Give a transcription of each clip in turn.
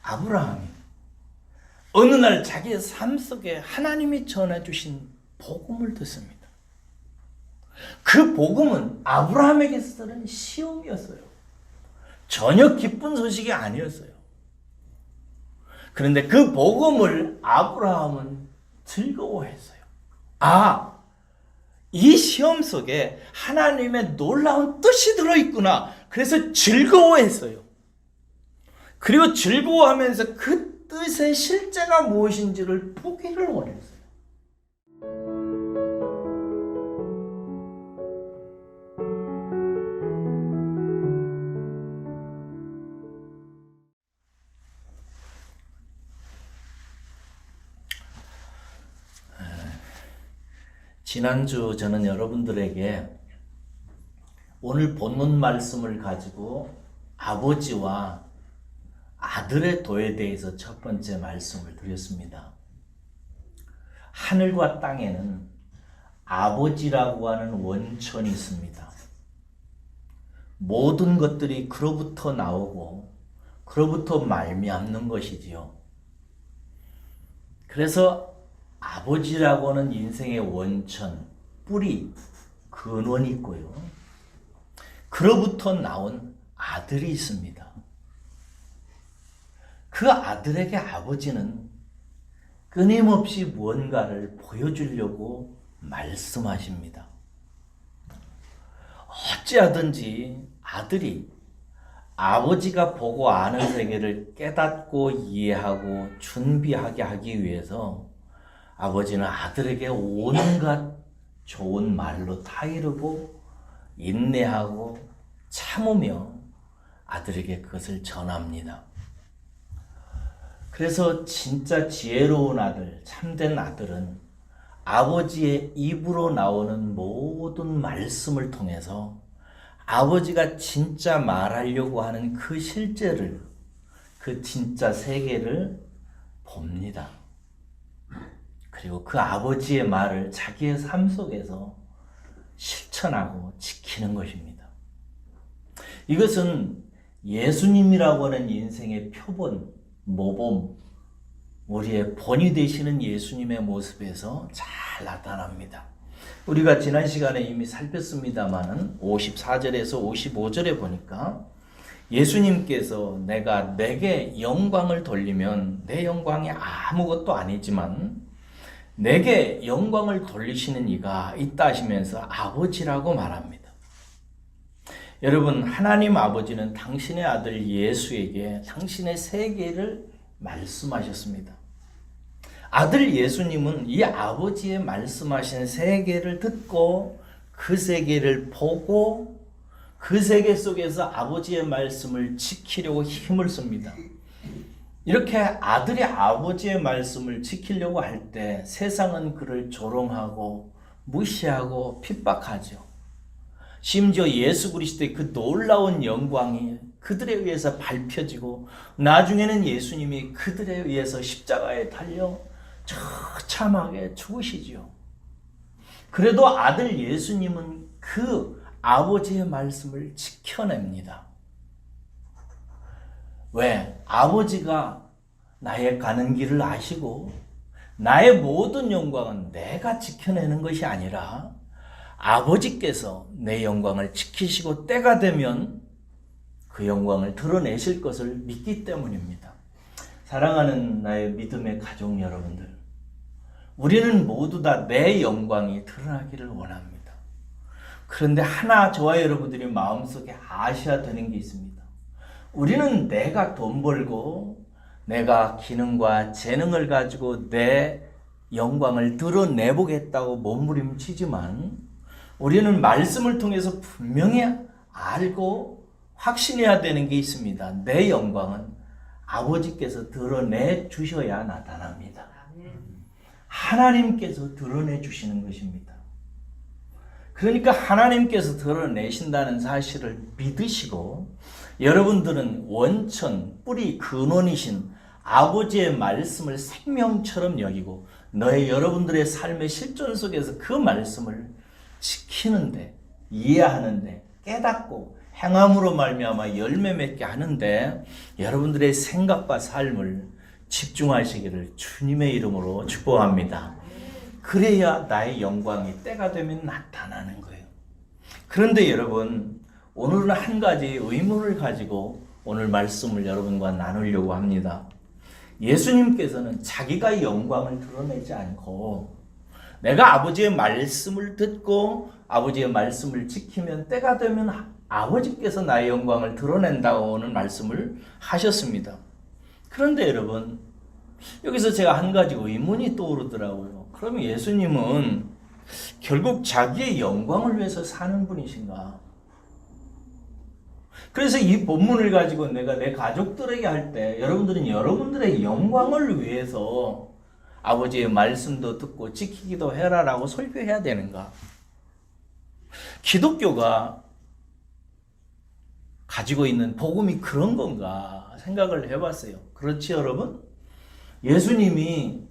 아브라함이 어느 날 자기의 삶 속에 하나님이 전해주신 복음을 듣습니다. 그 복음은 아브라함에게서는 시험이었어요. 전혀 기쁜 소식이 아니었어요. 그런데 그 복음을 아브라함은 즐거워했어요. 이 시험 속에 하나님의 놀라운 뜻이 들어있구나. 그래서 즐거워했어요. 그리고 즐거워하면서 그 뜻의 실제가 무엇인지를 보기를 원했어요. 지난주 저는 여러분들에게 오늘 본문 말씀을 가지고 아버지와 아들의 도에 대해서 첫 번째 말씀을 드렸습니다. 하늘과 땅에는 아버지라고 하는 원천이 있습니다. 모든 것들이 그로부터 나오고 그로부터 말미암는 것이지요. 그래서 아버지라고 하는 인생의 원천, 뿌리, 근원이 있고요. 그로부터 나온 아들이 있습니다. 그 아들에게 아버지는 끊임없이 무언가를 보여주려고 말씀하십니다. 어찌하든지 아들이 아버지가 보고 아는 세계를 깨닫고 이해하고 준비하게 하기 위해서 아버지는 아들에게 온갖 좋은 말로 타이르고 인내하고 참으며 아들에게 그것을 전합니다. 그래서 진짜 지혜로운 아들, 참된 아들은 아버지의 입으로 나오는 모든 말씀을 통해서 아버지가 진짜 말하려고 하는 그 실제를, 그 진짜 세계를 봅니다. 그리고 그 아버지의 말을 자기의 삶 속에서 실천하고 지키는 것입니다. 이것은 예수님이라고 하는 인생의 표본, 모범, 우리의 본이 되시는 예수님의 모습에서 잘 나타납니다. 우리가 지난 시간에 이미 살폈습니다마는 54절에서 55절에 보니까 예수님께서 내게 영광을 돌리면 내 영광이 아무것도 아니지만 내게 영광을 돌리시는 이가 있다 하시면서 아버지라고 말합니다. 여러분, 하나님 아버지는 당신의 아들 예수에게 당신의 세계를 말씀하셨습니다. 아들 예수님은 이 아버지의 말씀하신 세계를 듣고 그 세계를 보고 그 세계 속에서 아버지의 말씀을 지키려고 힘을 씁니다. 이렇게 아들이 아버지의 말씀을 지키려고 할 때 세상은 그를 조롱하고 무시하고 핍박하죠. 심지어 예수 그리스도의 그 놀라운 영광이 그들에 의해서 밝혀지고 나중에는 예수님이 그들에 의해서 십자가에 달려 처참하게 죽으시죠. 그래도 아들 예수님은 그 아버지의 말씀을 지켜냅니다. 왜? 아버지가 나의 가는 길을 아시고 나의 모든 영광은 내가 지켜내는 것이 아니라 아버지께서 내 영광을 지키시고 때가 되면 그 영광을 드러내실 것을 믿기 때문입니다. 사랑하는 나의 믿음의 가족 여러분들, 우리는 모두 다 내 영광이 드러나기를 원합니다. 그런데 하나 저와 여러분들이 마음속에 아셔야 되는 게 있습니다. 우리는 내가 돈 벌고 내가 기능과 재능을 가지고 내 영광을 드러내보겠다고 몸부림치지만 우리는 말씀을 통해서 분명히 알고 확신해야 되는 게 있습니다. 내 영광은 아버지께서 드러내 주셔야 나타납니다. 하나님께서 드러내 주시는 것입니다. 그러니까 하나님께서 드러내신다는 사실을 믿으시고 여러분들은 원천, 뿌리, 근원이신 아버지의 말씀을 생명처럼 여기고 여러분들의 삶의 실존 속에서 그 말씀을 지키는데, 이해하는데, 깨닫고 행함으로 말미암아 열매 맺게 하는데 여러분들의 생각과 삶을 집중하시기를 주님의 이름으로 축복합니다. 그래야 나의 영광이 때가 되면 나타나는 거예요. 그런데 여러분, 오늘은 한 가지 의문을 가지고 오늘 말씀을 여러분과 나누려고 합니다. 예수님께서는 자기가 영광을 드러내지 않고 내가 아버지의 말씀을 듣고 아버지의 말씀을 지키면 때가 되면 아버지께서 나의 영광을 드러낸다고는 말씀을 하셨습니다. 그런데 여러분, 여기서 제가 한 가지 의문이 떠오르더라고요. 그러면 예수님은 결국 자기의 영광을 위해서 사는 분이신가? 그래서 이 본문을 가지고 내가 내 가족들에게 할 때 여러분들은 여러분들의 영광을 위해서 아버지의 말씀도 듣고 지키기도 해라라고 설교해야 되는가? 기독교가 가지고 있는 복음이 그런 건가 생각을 해봤어요. 그렇지 여러분? 예수님이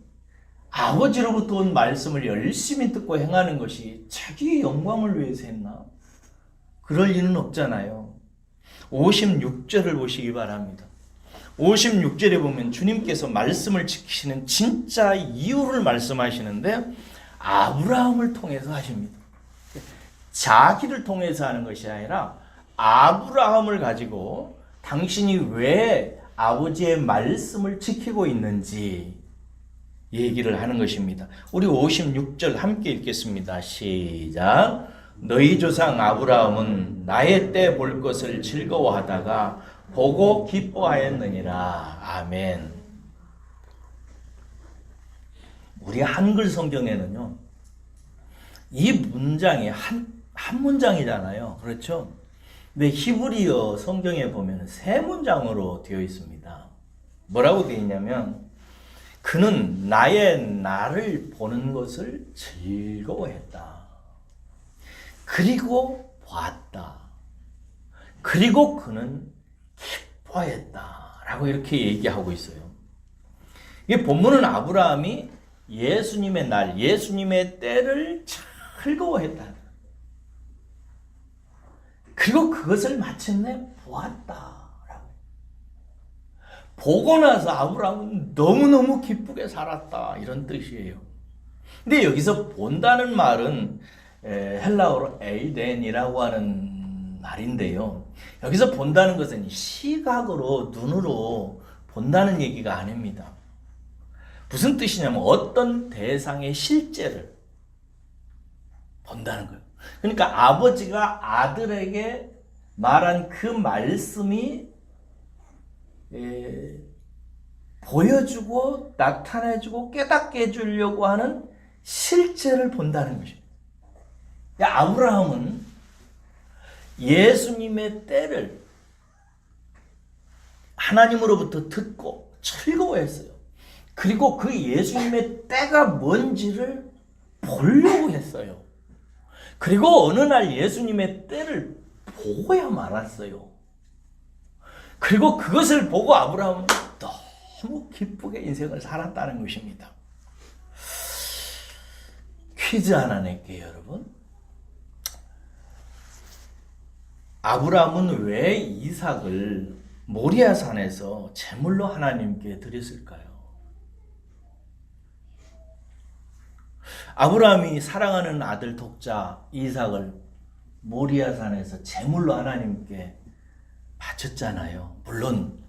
아버지로부터 온 말씀을 열심히 듣고 행하는 것이 자기의 영광을 위해서 했나? 그럴 리는 없잖아요. 56절을 보시기 바랍니다. 56절에 보면 주님께서 말씀을 지키시는 진짜 이유를 말씀하시는데 아브라함을 통해서 하십니다. 자기를 통해서 하는 것이 아니라 아브라함을 가지고 당신이 왜 아버지의 말씀을 지키고 있는지 얘기를 하는 것입니다. 우리 56절 함께 읽겠습니다. 시작. 너희 조상 아브라함은 나의 때 볼 것을 즐거워하다가 보고 기뻐하였느니라. 아멘. 우리 한글 성경에는요, 이 문장이 한 문장이잖아요. 그렇죠? 근데 히브리어 성경에 보면 세 문장으로 되어 있습니다. 뭐라고 되어 있냐면 그는 나를 보는 것을 즐거워했다. 그리고 봤다. 그리고 그는 기뻐했다. 라고 이렇게 얘기하고 있어요. 이 본문은 아브라함이 예수님의 날, 예수님의 때를 즐거워했다. 그리고 그것을 마침내 보았다. 보고 나서 아브라함은 너무너무 기쁘게 살았다. 이런 뜻이에요. 근데 여기서 본다는 말은 헬라어로 에이덴이라고 하는 말인데요. 여기서 본다는 것은 시각으로, 눈으로 본다는 얘기가 아닙니다. 무슨 뜻이냐면 어떤 대상의 실제를 본다는 거예요. 그러니까 아버지가 아들에게 말한 그 말씀이 보여주고 나타내주고 깨닫게 해주려고 하는 실제를 본다는 것입니다. 아브라함은 예수님의 때를 하나님으로부터 듣고 즐거워했어요. 그리고 그 예수님의 때가 뭔지를 보려고 했어요. 그리고 어느 날 예수님의 때를 보고야 말았어요. 그리고 그것을 보고 아브라함은 너무 기쁘게 인생을 살았다는 것입니다. 퀴즈 하나 낼게요, 여러분. 아브라함은 왜 이삭을 모리아산에서 제물로 하나님께 드렸을까요? 아브라함이 사랑하는 아들 독자 이삭을 모리아산에서 제물로 하나님께 바쳤잖아요. 물론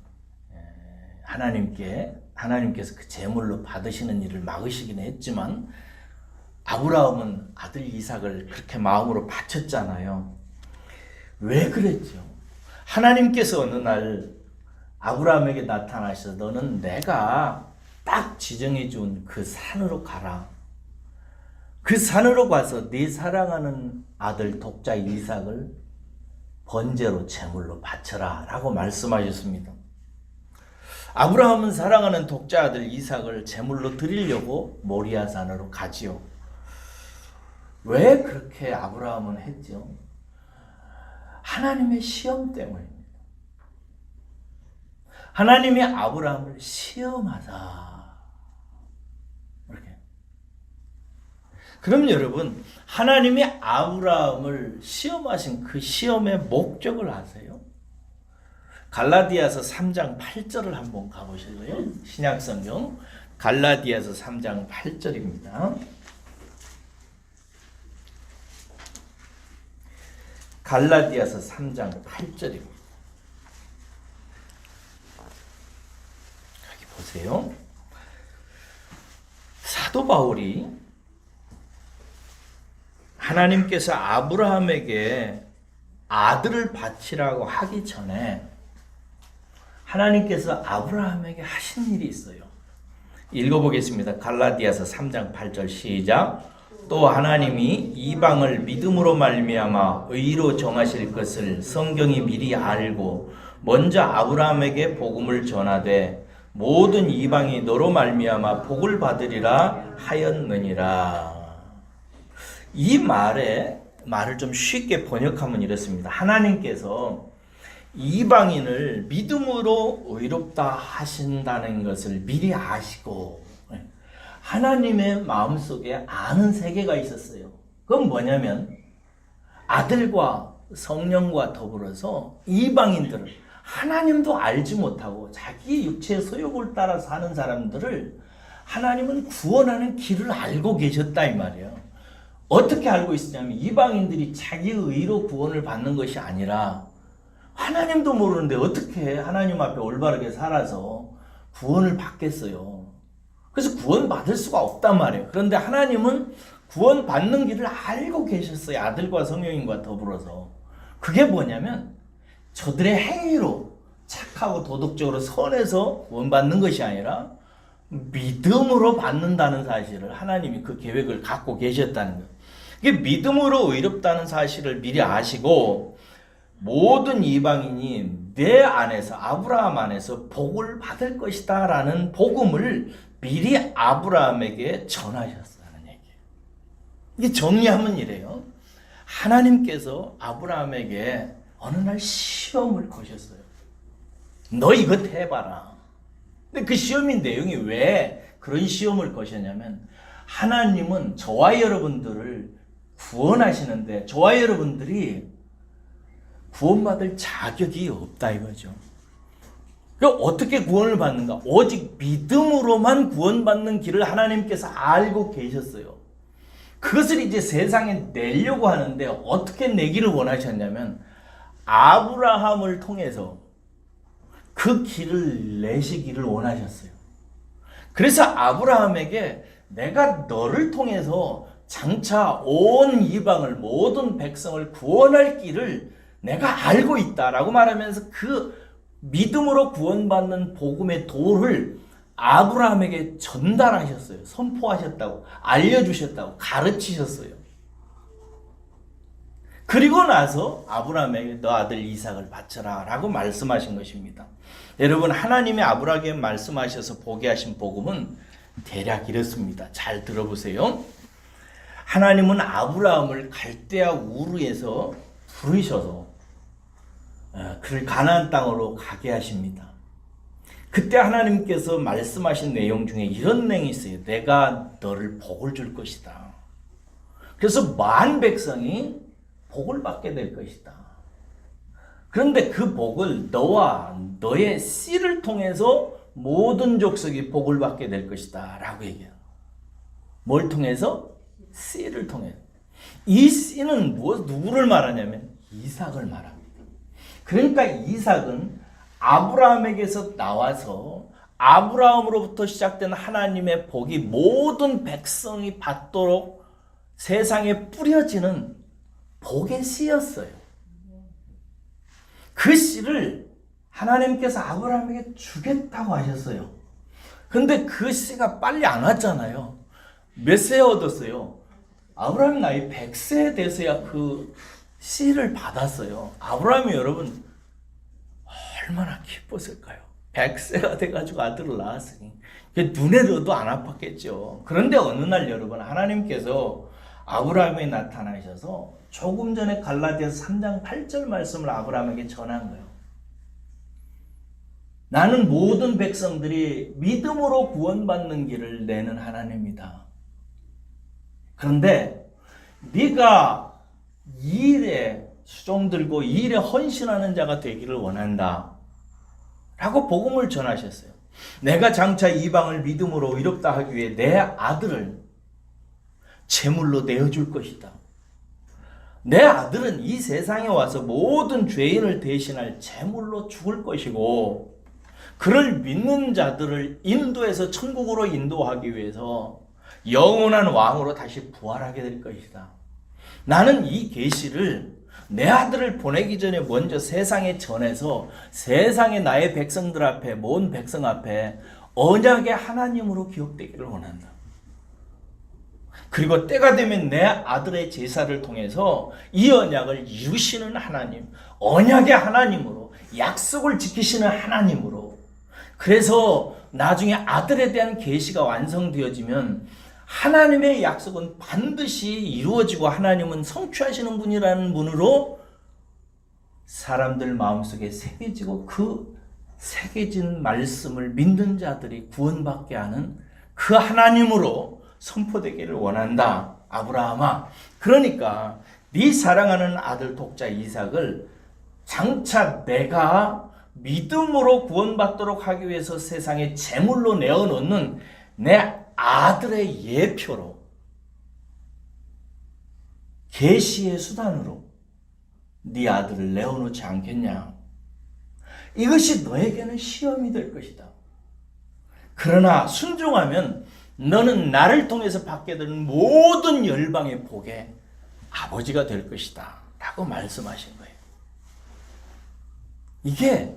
하나님께서 그 제물로 받으시는 일을 막으시긴 했지만 아브라함은 아들 이삭을 그렇게 마음으로 바쳤잖아요. 왜 그랬죠? 하나님께서 어느 날 아브라함에게 나타나셔서 너는 내가 딱 지정해 준 그 산으로 가라. 그 산으로 가서 네 사랑하는 아들 독자 이삭을 번제로 제물로 바쳐라 라고 말씀하셨습니다. 아브라함은 사랑하는 독자 아들 이삭을 제물로 드리려고 모리아산으로 가지요. 왜 그렇게 아브라함은 했죠? 하나님의 시험 때문입니다. 하나님이 아브라함을 시험하사 이렇게. 그럼 여러분, 하나님이 아브라함을 시험하신 그 시험의 목적을 아세요? 갈라디아서 3장 8절을 한번 가보실래요? 신약성경 갈라디아서 3장 8절입니다. 갈라디아서 3장 8절입니다. 여기 보세요. 사도 바울이 하나님께서 아브라함에게 아들을 바치라고 하기 전에 하나님께서 아브라함에게 하신 일이 있어요. 읽어보겠습니다. 갈라디아서 3장 8절 시작. 또 하나님이 이방을 믿음으로 말미암아 의로 정하실 것을 성경이 미리 알고 먼저 아브라함에게 복음을 전하되 모든 이방이 너로 말미암아 복을 받으리라 하였느니라. 이 말을 좀 쉽게 번역하면 이렇습니다. 하나님께서 이방인을 믿음으로 의롭다 하신다는 것을 미리 아시고 하나님의 마음속에 아는 세계가 있었어요. 그건 뭐냐면 아들과 성령과 더불어서 이방인들을 하나님도 알지 못하고 자기 육체의 소욕을 따라 사는 사람들을 하나님은 구원하는 길을 알고 계셨다 이 말이에요. 어떻게 알고 있었냐면 이방인들이 자기의 의로 구원을 받는 것이 아니라 하나님도 모르는데 어떻게 하나님 앞에 올바르게 살아서 구원을 받겠어요. 그래서 구원 받을 수가 없단 말이에요. 그런데 하나님은 구원 받는 길을 알고 계셨어요. 아들과 성령님과 더불어서. 그게 뭐냐면 저들의 행위로 착하고 도덕적으로 선해서 구원 받는 것이 아니라 믿음으로 받는다는 사실을 하나님이 그 계획을 갖고 계셨다는 거예요. 이게 믿음으로 의롭다는 사실을 미리 아시고 모든 이방인이 내 안에서 아브라함 안에서 복을 받을 것이다 라는 복음을 미리 아브라함에게 전하셨다는 얘기예요. 이게 정리하면 이래요. 하나님께서 아브라함에게 어느 날 시험을 거셨어요. 너 이것 해봐라. 근데 그 시험의 내용이 왜 그런 시험을 거셨냐면 하나님은 저와 여러분들을 구원하시는데 저와 여러분들이 구원받을 자격이 없다 이거죠. 그럼 어떻게 구원을 받는가? 오직 믿음으로만 구원받는 길을 하나님께서 알고 계셨어요. 그것을 이제 세상에 내려고 하는데 어떻게 내기를 원하셨냐면 아브라함을 통해서 그 길을 내시기를 원하셨어요. 그래서 아브라함에게 내가 너를 통해서 장차 온 이방을 모든 백성을 구원할 길을 내가 알고 있다라고 말하면서 그 믿음으로 구원받는 복음의 도를 아브라함에게 전달하셨어요. 선포하셨다고, 알려주셨다고, 가르치셨어요. 그리고 나서 아브라함에게 너 아들 이삭을 바쳐라 라고 말씀하신 것입니다. 여러분, 하나님이 아브라함에게 말씀하셔서 보게 하신 복음은 대략 이렇습니다. 잘 들어보세요. 하나님은 아브라함을 갈대아 우르에서 부르셔서 그를 가나안 땅으로 가게 하십니다. 그때 하나님께서 말씀하신 내용 중에 이런 내용이 있어요. 내가 너를 복을 줄 것이다. 그래서 만 백성이 복을 받게 될 것이다. 그런데 그 복을 너와 너의 씨를 통해서 모든 족속이 복을 받게 될 것이다 라고 얘기해요. 뭘 통해서? 씨를 통해서. 이 씨는 누구를 말하냐면 이삭을 말합니다. 그러니까 이삭은 아브라함에게서 나와서 아브라함으로부터 시작된 하나님의 복이 모든 백성이 받도록 세상에 뿌려지는 복의 씨였어요. 그 씨를 하나님께서 아브라함에게 주겠다고 하셨어요. 근데 그 씨가 빨리 안 왔잖아요. 몇 세에 얻었어요? 아브라함 나이 100세 돼서야 그 씨를 받았어요. 아브라함이 여러분 얼마나 기뻤을까요? 100세가 돼가지고 아들을 낳았으니 눈에 넣어도 안 아팠겠죠. 그런데 어느 날 여러분 하나님께서 아브라함에 나타나셔서 조금 전에 갈라디아서 3장 8절 말씀을 아브라함에게 전한 거예요. 나는 모든 백성들이 믿음으로 구원받는 길을 내는 하나님이다. 그런데 네가 이 일에 수종 들고 이 일에 헌신하는 자가 되기를 원한다 라고 복음을 전하셨어요. 내가 장차 이방을 믿음으로 의롭다 하기 위해 내 아들을 제물로 내어줄 것이다. 내 아들은 이 세상에 와서 모든 죄인을 대신할 제물로 죽을 것이고, 그를 믿는 자들을 인도해서 천국으로 인도하기 위해서 영원한 왕으로 다시 부활하게 될 것이다. 나는 이 계시를 내 아들을 보내기 전에 먼저 세상에 전해서 세상의 나의 백성들 앞에, 모든 백성 앞에 언약의 하나님으로 기억되기를 원한다. 그리고 때가 되면 내 아들의 제사를 통해서 이 언약을 이루시는 하나님, 언약의 하나님으로, 약속을 지키시는 하나님으로, 그래서 나중에 아들에 대한 계시가 완성되어지면 하나님의 약속은 반드시 이루어지고 하나님은 성취하시는 분이라는 분으로 사람들 마음속에 새겨지고, 그 새겨진 말씀을 믿는 자들이 구원받게 하는 그 하나님으로 선포되기를 원한다. 아브라함아, 그러니까 네 사랑하는 아들 독자 이삭을 장차 내가 믿음으로 구원받도록 하기 위해서 세상에 제물로 내어놓는 내 아들의 예표로, 계시의 수단으로 네 아들을 내어놓지 않겠냐. 이것이 너에게는 시험이 될 것이다. 그러나 순종하면 너는 나를 통해서 받게 되는 모든 열방의 복의 아버지가 될 것이다 라고 말씀하신 거예요. 이게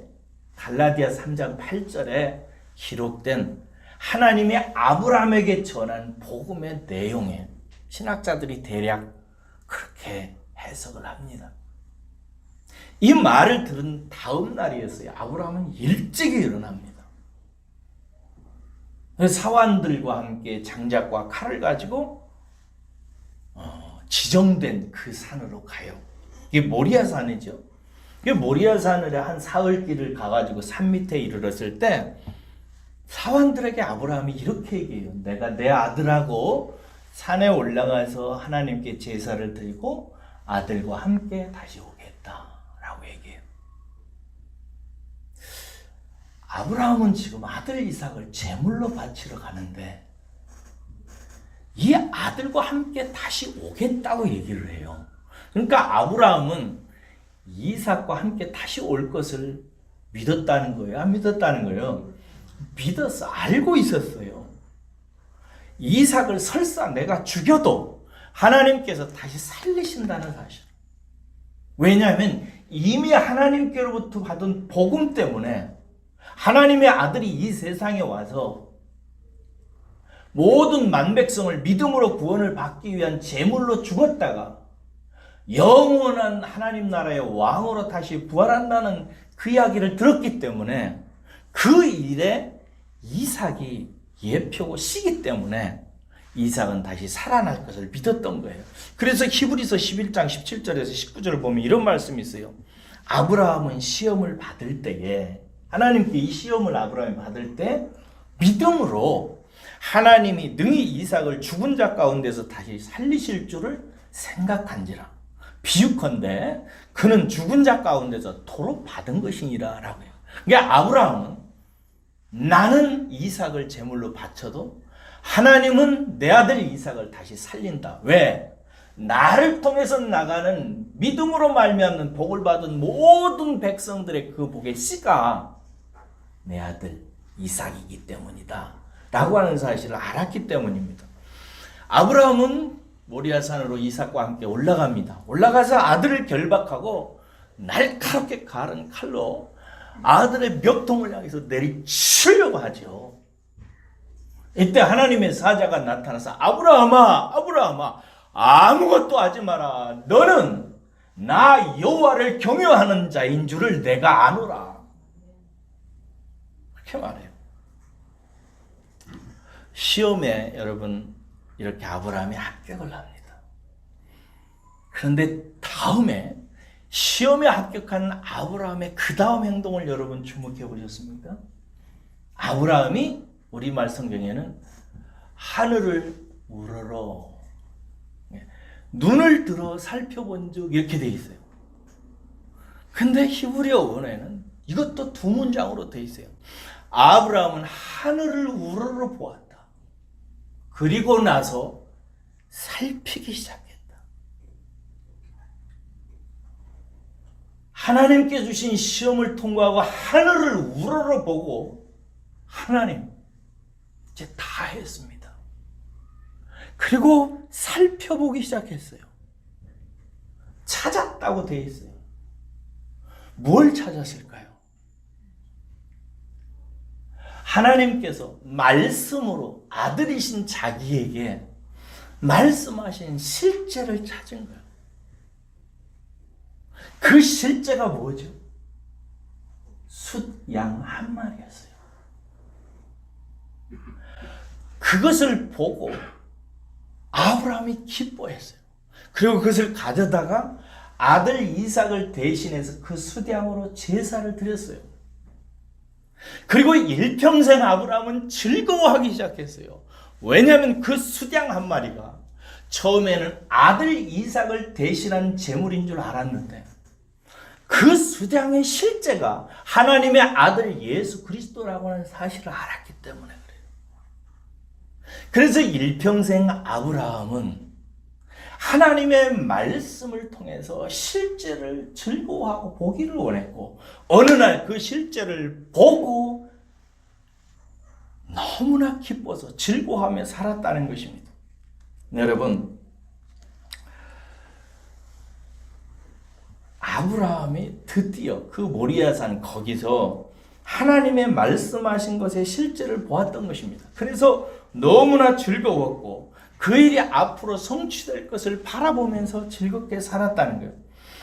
갈라디아 3장 8절에 기록된 하나님이 아브라함에게 전한 복음의 내용에 신학자들이 대략 그렇게 해석을 합니다. 이 말을 들은 다음 날이었어요. 아브라함은 일찍이 일어납니다. 사환들과 함께 장작과 칼을 가지고 지정된 그 산으로 가요. 이게 모리아 산이죠. 이 모리아 산을 한 사흘 길을 가가지고 산 밑에 이르렀을 때 사환들에게 아브라함이 이렇게 얘기해요. 내가 내 아들하고 산에 올라가서 하나님께 제사를 드리고 아들과 함께 다시 오겠다라고 얘기해요. 아브라함은 지금 아들 이삭을 제물로 바치러 가는데 이 아들과 함께 다시 오겠다고 얘기를 해요. 그러니까 아브라함은 이삭과 함께 다시 올 것을 믿었다는 거예요? 안 믿었다는 거예요? 믿었어. 알고 있었어요. 이삭을 설사 내가 죽여도 하나님께서 다시 살리신다는 사실. 왜냐하면 이미 하나님께로부터 받은 복음 때문에 하나님의 아들이 이 세상에 와서 모든 만백성을 믿음으로 구원을 받기 위한 제물로 죽었다가 영원한 하나님 나라의 왕으로 다시 부활한다는 그 이야기를 들었기 때문에 그 일에 이삭이 예표고 시기 때문에 이삭은 다시 살아날 것을 믿었던 거예요. 그래서 히브리서 11장 17절에서 19절을 보면 이런 말씀이 있어요. 아브라함은 시험을 받을 때에, 하나님께 이 시험을 아브라함이 받을 때 믿음으로 하나님이 능히 이삭을 죽은 자 가운데서 다시 살리실 줄을 생각한지라. 비유컨대 그는 죽은 자 가운데서 도로 받은 것이니라 라고 해요. 그러니까 아브라함은 나는 이삭을 제물로 바쳐도 하나님은 내 아들 이삭을 다시 살린다. 왜? 나를 통해서 나가는 믿음으로 말미암는 복을 받은 모든 백성들의 그 복의 씨가 내 아들 이삭이기 때문이다 라고 하는 사실을 알았기 때문입니다. 아브라함은 모리아산으로 이삭과 함께 올라갑니다. 올라가서 아들을 결박하고 날카롭게 가른 칼로 아들의 멱통을 향해서 내리치려고 하죠. 이때 하나님의 사자가 나타나서 아브라함아, 아브라함아, 아무것도 하지 마라. 너는 나 여호와를 경외하는 자인 줄을 내가 아노라. 그렇게 말해요. 시험에 여러분 이렇게 아브라함이 합격을 합니다. 그런데 다음에 시험에 합격한 아브라함의 그 다음 행동을 여러분 주목해 보셨습니까? 아브라함이 우리말 성경에는 하늘을 우러러 눈을 들어 살펴본 적 이렇게 돼 있어요. 근데 히브리어 원어에는 이것도 두 문장으로 돼 있어요. 아브라함은 하늘을 우러러 보았다. 그리고 나서 살피기 시작했다. 하나님께 주신 시험을 통과하고 하늘을 우러러 보고 하나님 이제 다 했습니다. 그리고 살펴보기 시작했어요. 찾았다고 되어 있어요. 뭘 찾았을까요? 하나님께서 말씀으로 아들이신 자기에게 말씀하신 실제를 찾은 거예요. 그 실제가 뭐죠? 숫양 한 마리였어요. 그것을 보고 아브라함이 기뻐했어요. 그리고 그것을 가져다가 아들 이삭을 대신해서 그 숫양으로 제사를 드렸어요. 그리고 일평생 아브라함은 즐거워하기 시작했어요. 왜냐하면 그 숫양 한 마리가 처음에는 아들 이삭을 대신한 제물인 줄 알았는데 그 숫양의 실제가 하나님의 아들 예수 그리스도라고 하는 사실을 알았기 때문에 그래요. 그래서 일평생 아브라함은 하나님의 말씀을 통해서 실제를 즐거워하고 보기를 원했고 어느 날 그 실제를 보고 너무나 기뻐서 즐거워하며 살았다는 것입니다. 여러분, 아브라함이 드디어 그 모리아산 거기서 하나님의 말씀하신 것의 실제를 보았던 것입니다. 그래서 너무나 즐거웠고 그 일이 앞으로 성취될 것을 바라보면서 즐겁게 살았다는 거예요.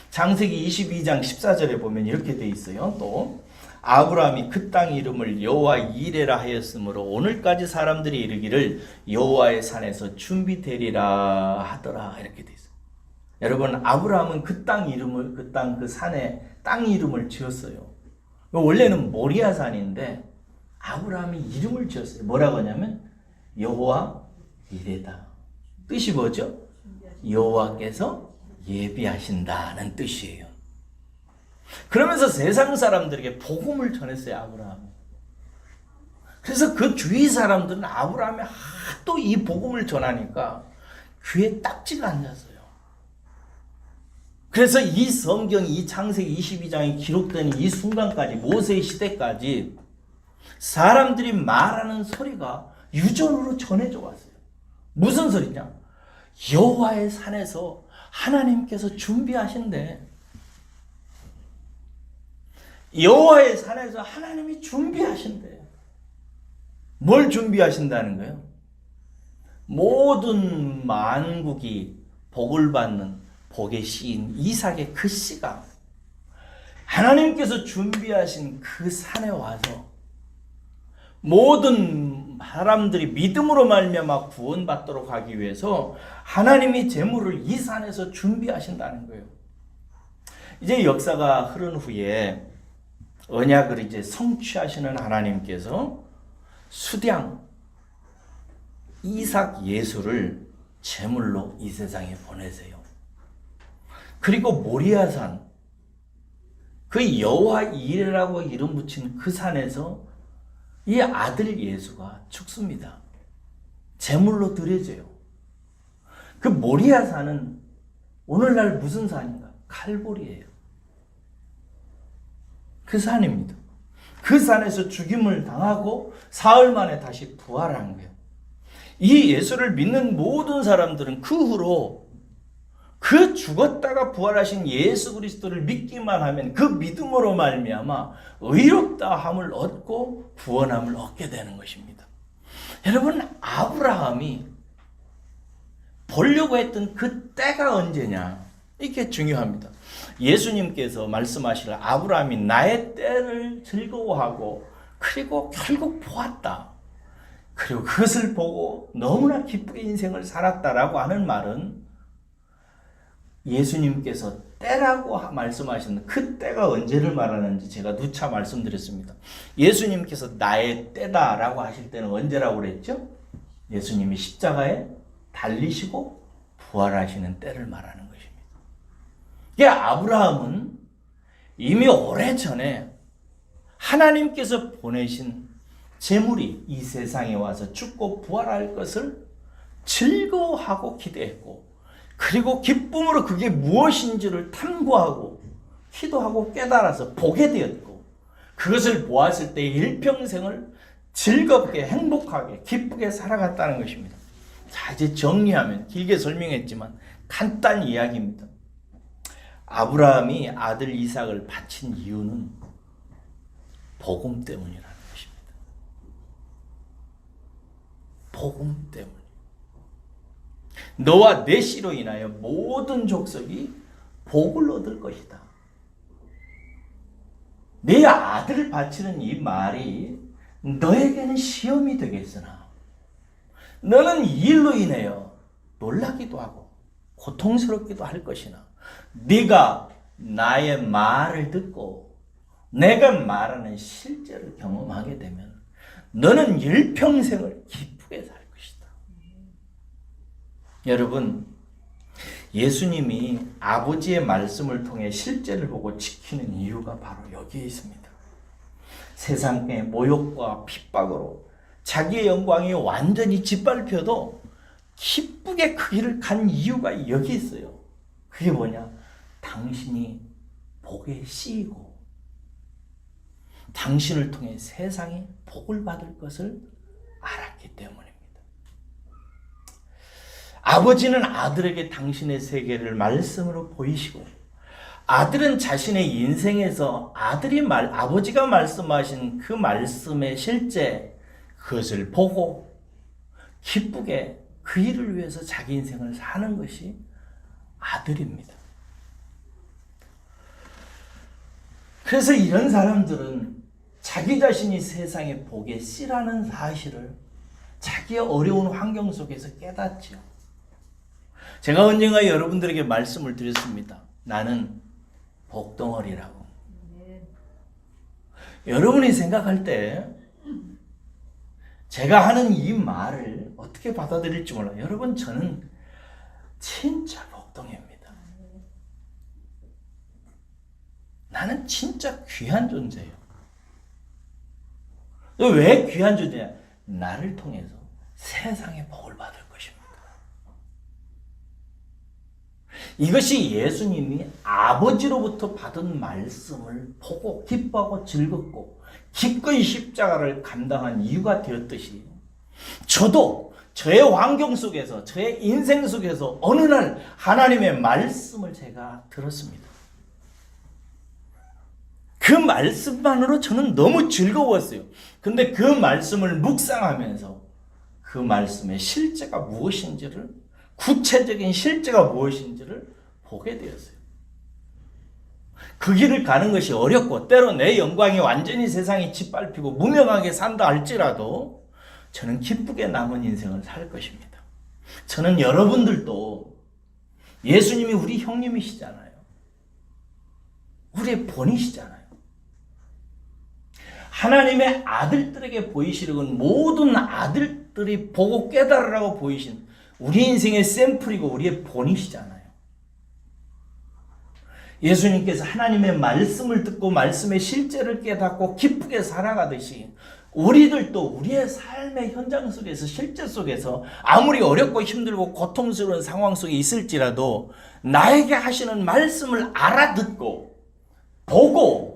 창세기 22장 14절에 보면 이렇게 돼 있어요. 또 아브라함이 그 땅 이름을 여호와 이레라 하였으므로 오늘까지 사람들이 이르기를 여호와의 산에서 준비되리라 하더라 이렇게 돼 있어요. 여러분, 아브라함은 그 땅 이름을 그 산에 땅 이름을 지었어요. 원래는 모리아산인데 아브라함이 이름을 지었어요. 뭐라고 하냐면 여호와 이레다. 뜻이 뭐죠? 여호와께서 예비하신다는 뜻이에요. 그러면서 세상 사람들에게 복음을 전했어요, 아브라함. 그래서 그 주위 사람들은 아브라함이 하도 이 복음을 전하니까 귀에 딱지가 앉았어요. 그래서 이 성경, 이 창세기 22장에 기록된 이 순간까지, 모세의 시대까지 사람들이 말하는 소리가 유전으로 전해져 왔어요. 무슨 소리냐? 여호와의 산에서 하나님께서 준비하신대. 여호와의 산에서 하나님이 준비하신대. 뭘 준비하신다는 거예요? 모든 만국이 복을 받는 복의 씨인 이삭의 그 씨가 하나님께서 준비하신 그 산에 와서 모든 사람들이 믿음으로 말미암아 구원받도록 하기 위해서 하나님이 제물을 이 산에서 준비하신다는 거예요. 이제 역사가 흐른 후에 언약을 이제 성취하시는 하나님께서 수량 이삭 예수를 제물로 이 세상에 보내세요. 그리고 모리아산, 그 여호와 이레라고 이름 붙인 그 산에서 이 아들 예수가 죽습니다. 제물로 드려져요. 그 모리아산은 오늘날 무슨 산인가? 칼보리예요. 그 산입니다. 그 산에서 죽임을 당하고 사흘 만에 다시 부활한 거예요. 이 예수를 믿는 모든 사람들은 그 후로 그 죽었다가 부활하신 예수 그리스도를 믿기만 하면 그 믿음으로 말미암아 의롭다 함을 얻고 구원함을 얻게 되는 것입니다. 여러분, 아브라함이 보려고 했던 그 때가 언제냐? 이게 중요합니다. 예수님께서 말씀하시라 아브라함이 나의 때를 즐거워하고 그리고 결국 보았다. 그리고 그것을 보고 너무나 기쁘게 인생을 살았다라고 하는 말은 예수님께서 때라고 말씀하시는 그 때가 언제를 말하는지 제가 누차 말씀드렸습니다. 예수님께서 나의 때다라고 하실 때는 언제라고 그랬죠? 예수님이 십자가에 달리시고 부활하시는 때를 말하는 것입니다. 이게 아브라함은 이미 오래전에 하나님께서 보내신 재물이 이 세상에 와서 죽고 부활할 것을 즐거워하고 기대했고, 그리고 기쁨으로 그게 무엇인지를 탐구하고 기도하고 깨달아서 보게 되었고, 그것을 보았을 때 일평생을 즐겁게 행복하게 기쁘게 살아갔다는 것입니다. 자, 이제 정리하면, 길게 설명했지만 간단히 이야기입니다. 아브라함이 아들 이삭을 바친 이유는 복음 때문이라는 것입니다. 복음 때문. 너와 내 씨로 인하여 모든 족속이 복을 얻을 것이다. 내 아들을 바치는 이 말이 너에게는 시험이 되겠으나 너는 이 일로 인하여 놀라기도 하고 고통스럽기도 할 것이나, 네가 나의 말을 듣고 내가 말하는 실제를 경험하게 되면 너는 일평생을 기쁘게 살 것이다. 여러분, 예수님이 아버지의 말씀을 통해 실제를 보고 지키는 이유가 바로 여기에 있습니다. 세상의 모욕과 핍박으로 자기의 영광이 완전히 짓밟혀도 기쁘게 그 길을 간 이유가 여기 있어요. 그게 뭐냐? 당신이 복에 씌이고 당신을 통해 세상이 복을 받을 것을 알았기 때문입니다. 아버지는 아들에게 당신의 세계를 말씀으로 보이시고, 아들은 자신의 인생에서 아버지가 말씀하신 그 말씀의 실제, 그것을 보고 기쁘게 그 일을 위해서 자기 인생을 사는 것이 아들입니다. 그래서 이런 사람들은 자기 자신이 세상의 복의 씨라는 사실을 자기의 어려운 환경 속에서 깨닫죠. 제가 언젠가 여러분들에게 말씀을 드렸습니다. 나는 복덩어리라고. 여러분이 생각할 때 제가 하는 이 말을 어떻게 받아들일지 몰라요. 여러분, 저는 진짜 복덩이입니다. 나는 진짜 귀한 존재예요. 왜 귀한 존재냐? 나를 통해서 세상의 복을 받을 것입니다. 이것이 예수님이 아버지로부터 받은 말씀을 보고 기뻐하고 즐겁고 기꺼이 십자가를 감당한 이유가 되었듯이, 저도 저의 환경 속에서, 저의 인생 속에서 어느 날 하나님의 말씀을 제가 들었습니다. 그 말씀만으로 저는 너무 즐거웠어요. 근데 그 말씀을 묵상하면서 그 말씀의 실제가 무엇인지를, 구체적인 실제가 무엇인지를 보게 되었어요. 그 길을 가는 것이 어렵고 때로 내 영광이 완전히 세상에 짓밟히고 무명하게 산다 할지라도 저는 기쁘게 남은 인생을 살 것입니다. 저는 여러분들도 예수님이 우리 형님이시잖아요. 우리의 본이시잖아요. 하나님의 아들들에게 보이시려는 모든 아들들이 보고 깨달으라고 보이신 우리 인생의 샘플이고 우리의 본이시잖아요. 예수님께서 하나님의 말씀을 듣고 말씀의 실제를 깨닫고 기쁘게 살아가듯이, 우리들도 우리의 삶의 현장 속에서, 실제 속에서 아무리 어렵고 힘들고 고통스러운 상황 속에 있을지라도 나에게 하시는 말씀을 알아듣고 보고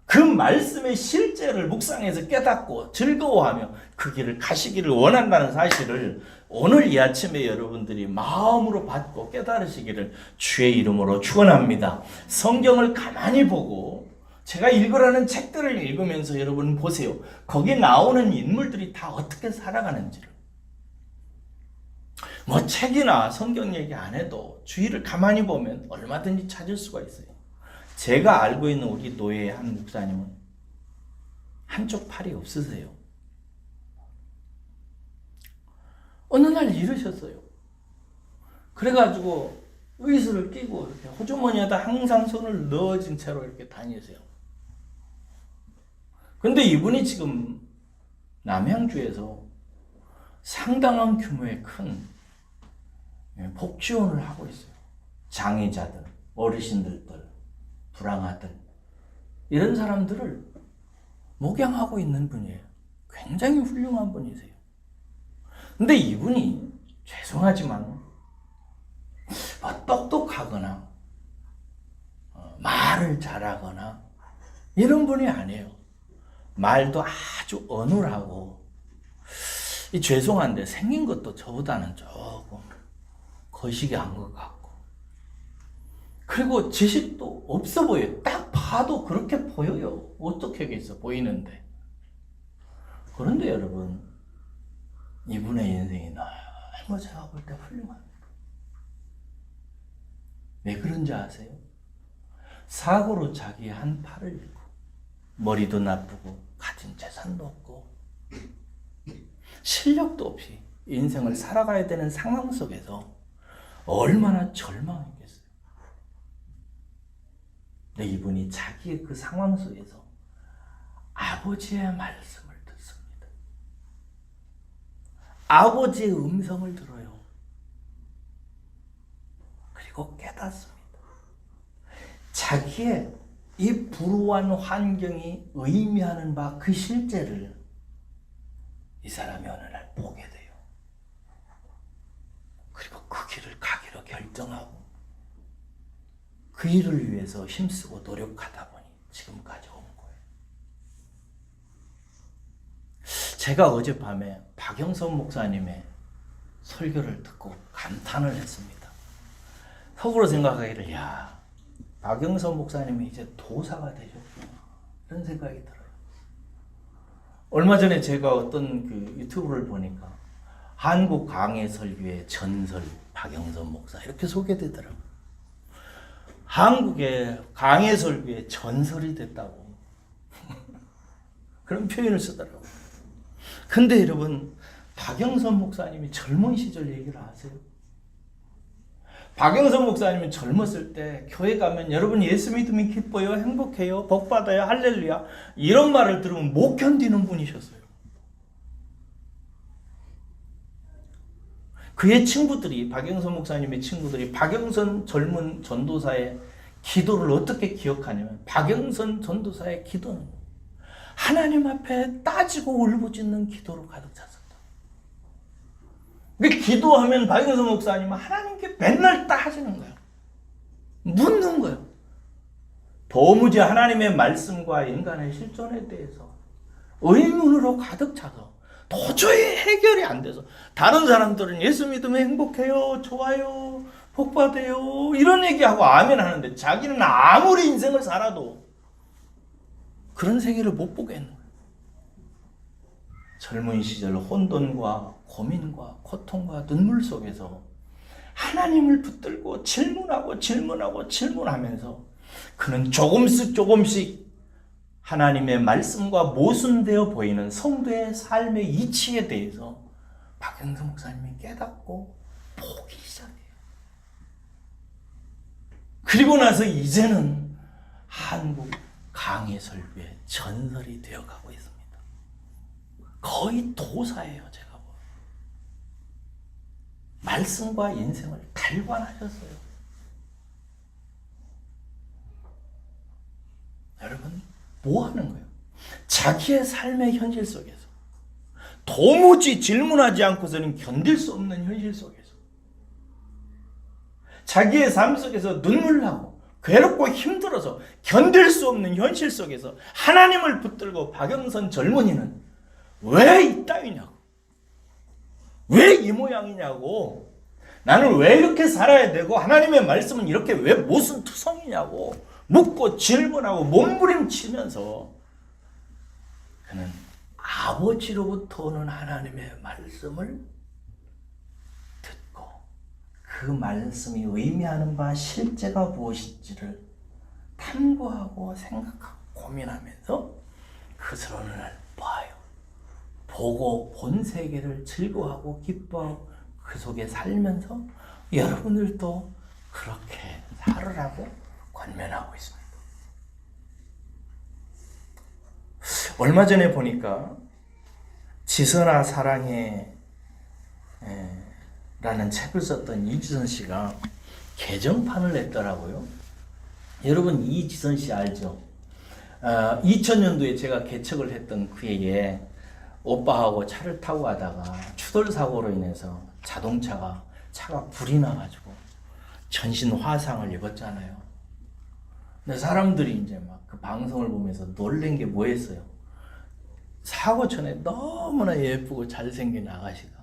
그 말씀의 실제를 묵상해서 깨닫고 즐거워하며 그 길을 가시기를 원한다는 사실을 오늘 이 아침에 여러분들이 마음으로 받고 깨달으시기를 주의 이름으로 축원합니다. 성경을 가만히 보고 제가 읽으라는 책들을 읽으면서 여러분 보세요. 거기 나오는 인물들이 다 어떻게 살아가는지를. 뭐 책이나 성경 얘기 안 해도 주위를 가만히 보면 얼마든지 찾을 수가 있어요. 제가 알고 있는 우리 노예의 한 목사님은 한쪽 팔이 없으세요. 어느 날 이러셨어요. 그래가지고 의수를 끼고 이렇게 호주머니에다 항상 손을 넣어진 채로 이렇게 다니세요. 근데 이분이 지금 남양주에서 상당한 규모의 큰 복 지원을 하고 있어요. 장애자들, 어르신들들, 불황아들 이런 사람들을 목양하고 있는 분이에요. 굉장히 훌륭한 분이세요. 근데 이분이 죄송하지만 똑똑하거나 말을 잘하거나 이런 분이 아니에요. 말도 아주 어눌하고 죄송한데 생긴 것도 저보다는 조금 거시기한 것 같고 그리고 지식도 없어 보여요. 딱 봐도 그렇게 보여요. 어떻게 하겠어 보이는데. 그런데 여러분 이분의 인생이 너무 제가 볼 때 훌륭합니다. 왜 그런지 아세요? 사고로 자기 한 팔을 잃고 머리도 나쁘고 가진 재산도 없고 실력도 없이 인생을 살아가야 되는 상황 속에서 얼마나 절망했겠어요. 근데 이분이 자기의 그 상황 속에서 아버지의 말씀을 듣습니다. 아버지의 음성을 들어요. 그리고 깨닫습니다. 자기의 이 불우한 환경이 의미하는 바 그 실제를 이 사람이 어느 날 보게 돼요. 그리고 그 길을 가기로 결정하고 그 일을 위해서 힘쓰고 노력하다 보니 지금까지 온 거예요. 제가 어젯밤에 박영선 목사님의 설교를 듣고 감탄을 했습니다. 속으로 생각하기를 박영선 목사님이 이제 도사가 되셨구나 이런 생각이 들어요. 얼마 전에 제가 어떤 그 유튜브를 보니까 한국 강해설교의 전설 박영선 목사 이렇게 소개되더라고요. 한국의 강해설교의 전설이 됐다고 그런 표현을 쓰더라고요. 근데 여러분 박영선 목사님이 젊은 시절 얘기를 아세요? 박영선 목사님은 젊었을 때 교회 가면 여러분 예수 믿으면 기뻐요, 행복해요, 복 받아요, 할렐루야 이런 말을 들으면 못 견디는 분이셨어요. 그의 친구들이 박영선 목사님의 친구들이 박영선 젊은 전도사의 기도를 어떻게 기억하냐면 박영선 전도사의 기도는 하나님 앞에 따지고 울부짖는 기도로 가득 찼었다. 기도하면 박영선 목사님은 하나님께 맨날 따지는 거예요. 묻는 거예요. 도무지 하나님의 말씀과 인간의 실존에 대해서 의문으로 가득 차서 도저히 해결이 안 돼서 다른 사람들은 예수 믿으면 행복해요, 좋아요, 복 받아요 이런 얘기하고 아멘 하는데 자기는 아무리 인생을 살아도 그런 세계를 못 보겠는 거예요. 젊은 시절 혼돈과 고민과 고통과 눈물 속에서 하나님을 붙들고 질문하면서 그는 조금씩 하나님의 말씀과 모순되어 보이는 성도의 삶의 이치에 대해서 박영선 목사님이 깨닫고 보기 시작해요. 그리고 나서 이제는 한국 강해설교의 전설이 되어가고 있습니다. 거의 도사예요. 제가 보면 말씀과 인생을 달관하셨어요. 여러분 뭐 하는 거예요? 자기의 삶의 현실 속에서 도무지 질문하지 않고서는 견딜 수 없는 현실 속에서 자기의 삶 속에서 눈물 나고 괴롭고 힘들어서 견딜 수 없는 현실 속에서 하나님을 붙들고 박영선 젊은이는 왜 이따위냐고, 왜 이 모양이냐고, 나는 왜 이렇게 살아야 되고 하나님의 말씀은 이렇게 왜 무슨 투성이냐고 묻고 질문하고 몸부림치면서 그는 아버지로부터 오는 하나님의 말씀을 듣고 그 말씀이 의미하는 바 실제가 무엇인지를 탐구하고 생각하고 고민하면서 그것을 어느 날 봐요. 보고 본 세계를 즐거워하고 기뻐하고 그 속에 살면서 여러분들도 그렇게 살으라고 권면하고 있습니다. 얼마 전에 보니까 지선아 사랑의 라는 책을 썼던 이지선 씨가 개정판을 냈더라고요. 여러분 이지선 씨 알죠? 2000년도에 제가 개척을 했던 그 해에 오빠하고 차를 타고 가다가 추돌 사고로 인해서 차가 불이 나가지고 전신 화상을 입었잖아요. 근데 사람들이 이제 막 그 방송을 보면서 놀란 게 뭐였어요? 사고 전에 너무나 예쁘고 잘생긴 아가씨가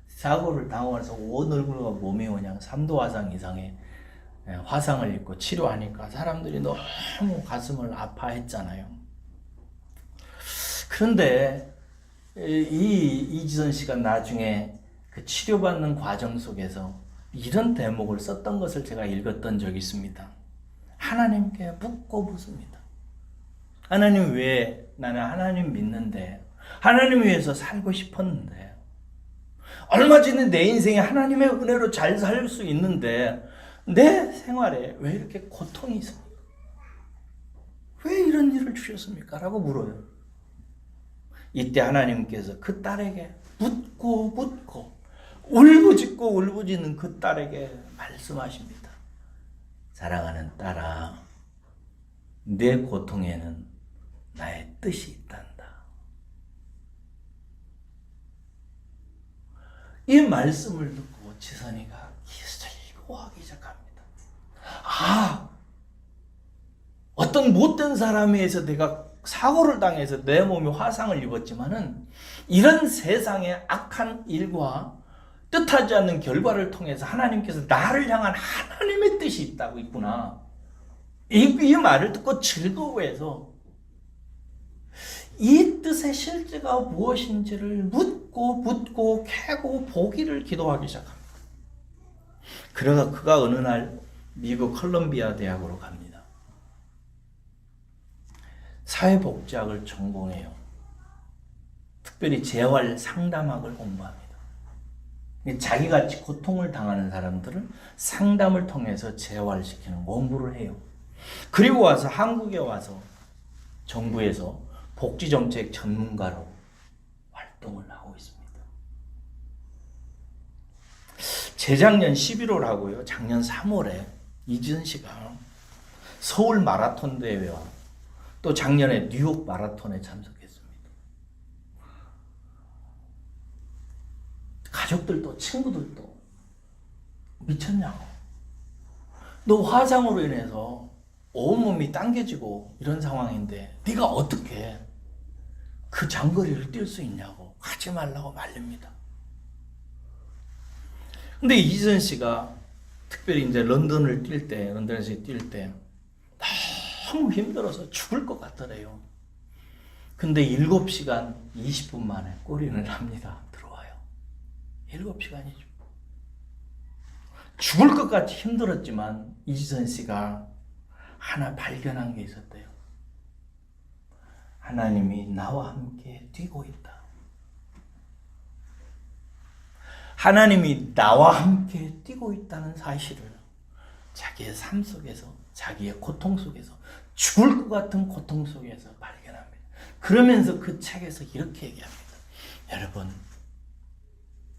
사고를 당하고 나서 온 얼굴과 몸이 그냥 3도 화상 이상의 화상을 입고 치료하니까 사람들이 너무 가슴을 아파했잖아요. 그런데 이지선 씨가 나중에 그 치료받는 과정 속에서 이런 대목을 썼던 것을 제가 읽었던 적이 있습니다. 하나님께 묻고 묻습니다. 하나님 왜 나는 하나님 믿는데 하나님 위해서 살고 싶었는데 얼마 전에 내 인생에 하나님의 은혜로 잘 살 수 있는데 내 생활에 왜 이렇게 고통이 있습니까? 왜 이런 일을 주셨습니까? 라고 물어요. 이때 하나님께서 그 딸에게 묻고 울부짖고 울부짖는 그 딸에게 말씀하십니다. 사랑하는 딸아, 내 고통에는 나의 뜻이 있단다. 이 말씀을 듣고 지선이가 즐거워하기 시작합니다. 어떤 못된 사람에 의해서 내가 사고를 당해서 내 몸이 화상을 입었지만은 이런 세상의 악한 일과 뜻하지 않는 결과를 통해서 하나님께서 나를 향한 하나님의 뜻이 있다고 있구나. 이 말을 듣고 즐거워해서 이 뜻의 실제가 무엇인지를 묻고 캐고 보기를 기도하기 시작합니다. 그러다 그가 어느 날 미국 컬럼비아 대학으로 갑니다. 사회복지학을 전공해요. 특별히 재활 상담학을 공부합니다. 자기같이 고통을 당하는 사람들을 상담을 통해서 재활시키는 공부를 해요. 그리고 와서 한국에 와서 정부에서 복지정책 전문가로 활동을 하고 있습니다. 재작년 11월하고요, 작년 3월에 이지선 씨가 서울 마라톤 대회와 또 작년에 뉴욕 마라톤에 참석했습니다. 가족들도 친구들도 미쳤냐고. 너 화상으로 인해서 온몸이 당겨지고 이런 상황인데 네가 어떻게 그 장거리를 뛸 수 있냐고 하지 말라고 말립니다. 근데 이지선 씨가 특별히 이제 런던에서 뛸 때 너무 힘들어서 죽을 것 같더래요. 근데 7시간 20분 만에 골인을 합니다. 들어와요. 7시간이죠. 죽을 것 같이 힘들었지만 이지선 씨가 하나 발견한 게 있었대요. 하나님이 나와 함께 뛰고 있다. 하나님이 나와 함께 뛰고 있다는 사실을 자기의 삶 속에서, 자기의 고통 속에서, 죽을 것 같은 고통 속에서 발견합니다. 그러면서 그 책에서 이렇게 얘기합니다.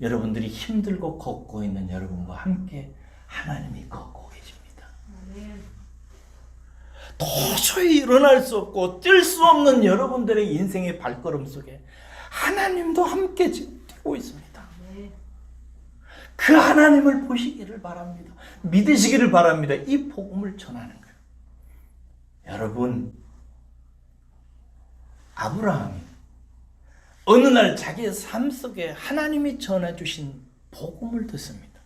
여러분들이 힘들고 걷고 있는 여러분과 함께 하나님이 걷고 계십니다. 도저히 일어날 수 없고 뛸 수 없는 여러분들의 인생의 발걸음 속에 하나님도 함께 지금 뛰고 있습니다. 그 하나님을 보시기를 바랍니다. 믿으시기를 바랍니다. 이 복음을 전하는 거예요. 여러분, 아브라함이 어느 날 자기의 삶 속에 하나님이 전해주신 복음을 듣습니다.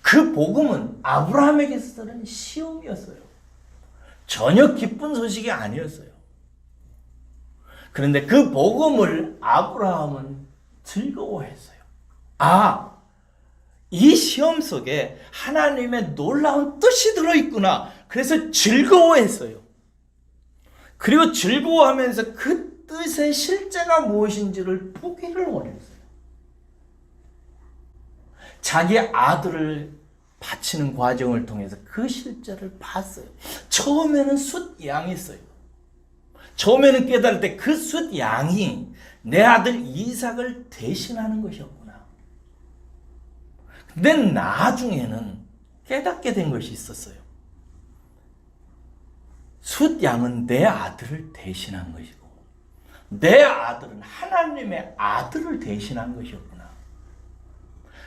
그 복음은 아브라함에게서는 시험이었어요. 전혀 기쁜 소식이 아니었어요. 그런데 그 복음을 아브라함은 즐거워했어요. 이 시험 속에 하나님의 놀라운 뜻이 들어있구나. 그래서 즐거워했어요. 그리고 즐거워하면서 그 뜻의 실제가 무엇인지를 보기를 원했어요. 자기 아들을 바치는 과정을 통해서 그 실제를 봤어요. 처음에는 숫양이었어요. 처음에는 깨달을 때 그 숫양이 내 아들 이삭을 대신하는 것이었구나. 근데 나중에는 깨닫게 된 것이 있었어요. 숫양은 내 아들을 대신한 것이고 내 아들은 하나님의 아들을 대신한 것이었구나.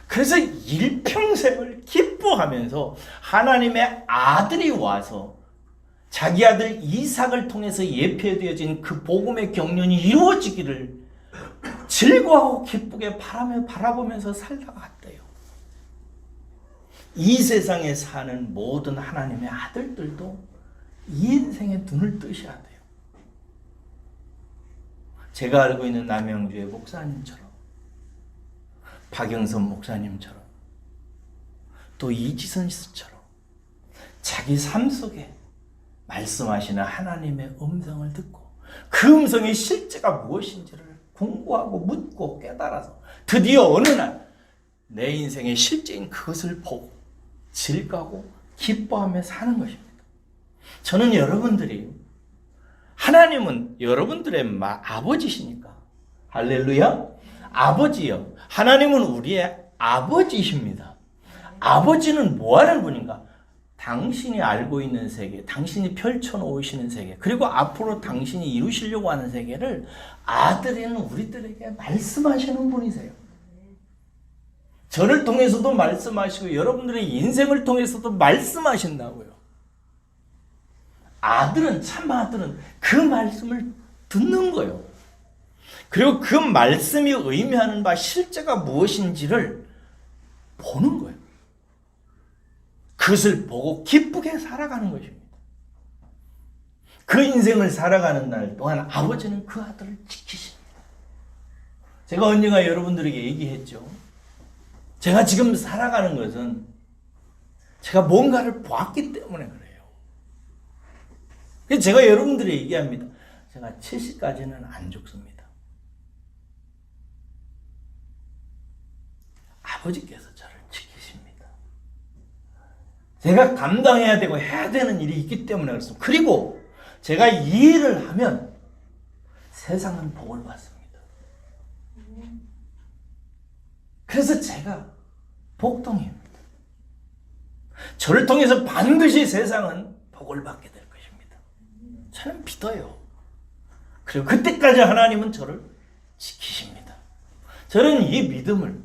그래서 일평생을 기뻐하면서 하나님의 아들이 와서 자기 아들 이삭을 통해서 예표되어진 그 복음의 경륜이 이루어지기를 즐거워하고 기쁘게 바라보면서 살다갔대요. 이 세상에 사는 모든 하나님의 아들들도 이 인생에 눈을 뜨셔야 돼요. 제가 알고 있는 남양주의 목사님처럼, 박영선 목사님처럼, 또 이지선 씨처럼 자기 삶 속에 말씀하시는 하나님의 음성을 듣고 그 음성의 실제가 무엇인지를 공부하고 묻고 깨달아서 드디어 어느 날 내 인생의 실제인 그것을 보고 즐거워 기뻐하며 사는 것입니다. 저는 여러분들이 하나님은 여러분들의 아버지시니까 할렐루야 아버지요. 하나님은 우리의 아버지십니다. 아버지는 뭐하는 분인가? 당신이 알고 있는 세계, 당신이 펼쳐놓으시는 세계, 그리고 앞으로 당신이 이루시려고 하는 세계를 아들인 우리들에게 말씀하시는 분이세요. 저를 통해서도 말씀하시고 여러분들의 인생을 통해서도 말씀하신다고요. 아들은 참 아들은 그 말씀을 듣는 거예요. 그리고 그 말씀이 의미하는 바 실제가 무엇인지를 보는 거예요. 그것을 보고 기쁘게 살아가는 것입니다. 그 인생을 살아가는 날 동안 아버지는 그 아들을 지키십니다. 제가 언젠가 여러분들에게 얘기했죠. 제가 지금 살아가는 것은 제가 뭔가를 보았기 때문에 그래요. 그래서 제가 여러분들에게 얘기합니다. 제가 70까지는 안 죽습니다. 아버지께서 저를 지키십니다. 제가 감당해야 되고 해야 되는 일이 있기 때문에 그렇습니다. 그리고 제가 이 일을 하면 세상은 복을 받습니다. 그래서 제가 복덩이입니다. 저를 통해서 반드시 세상은 복을 받게 될 것입니다. 저는 믿어요. 그리고 그때까지 하나님은 저를 지키십니다. 저는 이 믿음을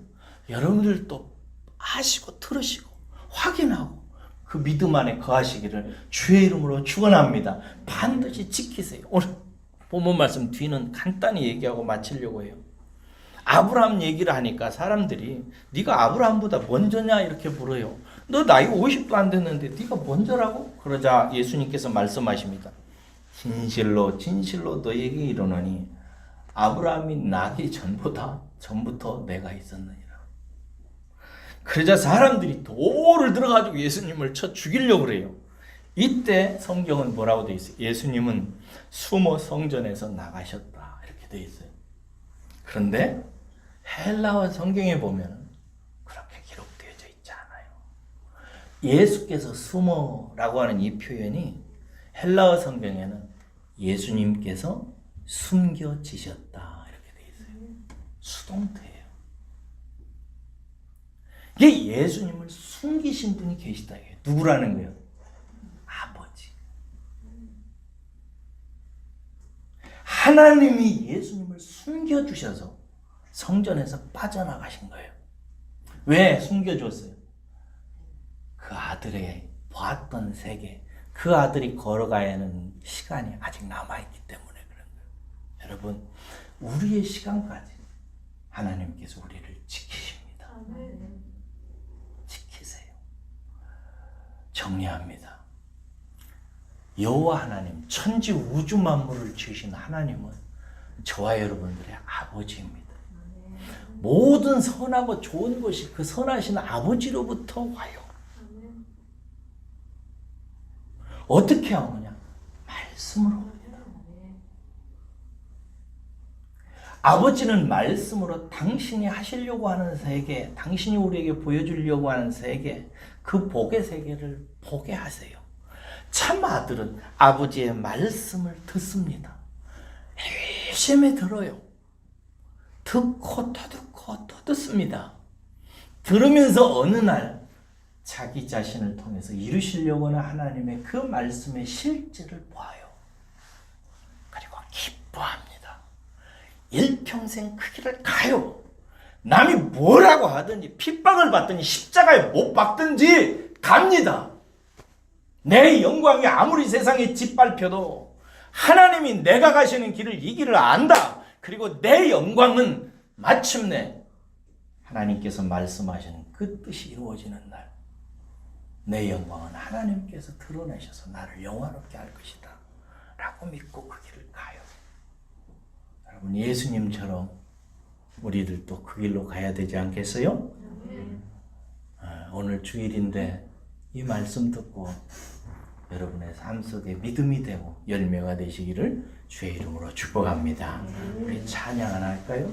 여러분들도 아시고 들으시고 확인하고 그 믿음 안에 거하시기를 주의 이름으로 축원합니다. 반드시 지키세요. 오늘 본문 말씀 뒤는 간단히 얘기하고 마치려고 해요. 아브라함 얘기를 하니까 사람들이 네가 아브라함보다 먼저냐 이렇게 물어요. 너 나이 50도 안 됐는데 네가 먼저라고? 그러자 예수님께서 말씀하십니다. 진실로 진실로 너에게 이르노니 아브라함이 나기 전부터 내가 있었느니라. 그러자 사람들이 돌을 들어가지고 예수님을 쳐 죽이려고 그래요. 이때 성경은 뭐라고 되어 있어요? 예수님은 숨어 성전에서 나가셨다 이렇게 되어 있어요. 그런데 헬라어 성경에 보면 그렇게 기록되어져 있지 않아요. 예수께서 숨어라고 하는 이 표현이 헬라어 성경에는 예수님께서 숨겨지셨다 이렇게 되어 있어요. 수동태예요. 이게 예수님을 숨기신 분이 계시다. 누구라는 거예요? 아버지. 하나님이 예수님을 숨겨주셔서 성전에서 빠져나가신 거예요. 왜 숨겨줬어요? 그 아들의 보았던 세계, 그 아들이 걸어가야 하는 시간이 아직 남아있기 때문에 그런 거예요. 여러분, 우리의 시간까지 하나님께서 우리를 지키십니다. 지키세요. 정리합니다. 여호와 하나님, 천지 우주 만물을 지으신 하나님은 저와 여러분들의 아버지입니다. 모든 선하고 좋은 것이 그 선하신 아버지로부터 와요. 어떻게 오느냐? 말씀으로 옵니다. 아버지는 말씀으로 당신이 하시려고 하는 세계, 당신이 우리에게 보여주려고 하는 세계, 그 복의 세계를 보게 하세요. 참 아들은 아버지의 말씀을 듣습니다. 열심히 들어요. 듣고 또 듣고 또 듣습니다. 들으면서 어느 날 자기 자신을 통해서 이루시려고 하는 하나님의 그 말씀의 실제를 봐요. 그리고 기뻐합니다. 일평생 그 길을 가요. 남이 뭐라고 하든지 핍박을 받든지 십자가에 못 박든지 갑니다. 내 영광이 아무리 세상에 짓밟혀도 하나님이 내가 가시는 길을 이 길을 안다. 그리고 내 영광은 마침내 하나님께서 말씀하시는 그 뜻이 이루어지는 날 내 영광은 하나님께서 드러내셔서 나를 영화롭게 할 것이다 라고 믿고 그 길을 가요. 여러분 예수님처럼 우리들도 그 길로 가야 되지 않겠어요? 오늘 주일인데 이 말씀 듣고 여러분의 삶 속에 믿음이 되고 열매가 되시기를 주의 이름으로 축복합니다. 우리 찬양 하나 할까요?